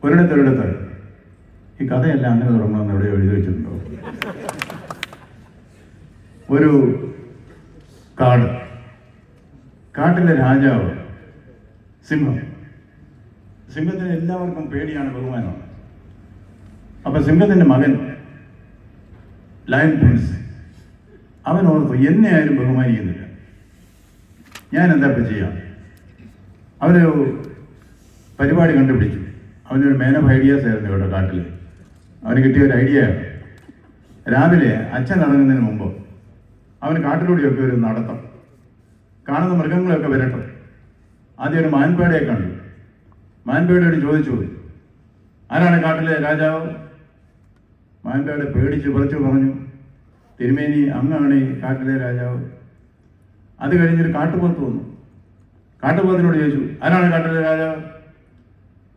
ഒരിടത്തൊരിടത്ത് ഈ കഥയെല്ലാം അങ്ങനെ തുടങ്ങണമെന്ന് എവിടെയോ എഴുതി വെച്ചിട്ടുണ്ടോ? ഒരു കാട്ടിലെ രാജാവ് സിംഹത്തിന് എല്ലാവർക്കും പേടിയാണ്, ബഹുമാനമാണ്. അപ്പൊ സിംഹത്തിന്റെ മകൻ ലയൺ പ്രിൻസ് അവൻ ഓർത്തു, എന്നെ ആരും ബഹുമാനിക്കുന്നില്ല, ഞാൻ എന്താ ഇപ്പം ചെയ്യാം? അവനൊരു പരിപാടി കണ്ടുപിടിച്ചു. അവനൊരു മാൻ ഓഫ് ഐഡിയാസ് ആയിരുന്നു ഇവിടെ കാട്ടിൽ. അവന് കിട്ടിയ ഒരു ഐഡിയ, രാവിലെ അച്ഛൻ ഇറങ്ങുന്നതിന് മുമ്പ് അവന് കാട്ടിലൂടെയൊക്കെ ഒരു നടത്തം, കാണുന്ന മൃഗങ്ങളെയൊക്കെ വരട്ടെ. ആദ്യം ഒരു മാൻപേടയെ കണ്ടു. മാൻപേടയോട് ചോദിച്ചു, ആരാണ് കാട്ടിലെ രാജാവ്? മാൻപേട പേടിച്ച് പറിച്ചു പറഞ്ഞു, തിരുമേനി, അങ്ങാണ് ഈ കാട്ടിലെ രാജാവ്. അത് കഴിഞ്ഞൊരു കാട്ടുപോത്ത് വന്നു. കാട്ടുപോത്തിനോട് ചോദിച്ചു, ആരാണ് കാട്ടിലെ രാജാവ്?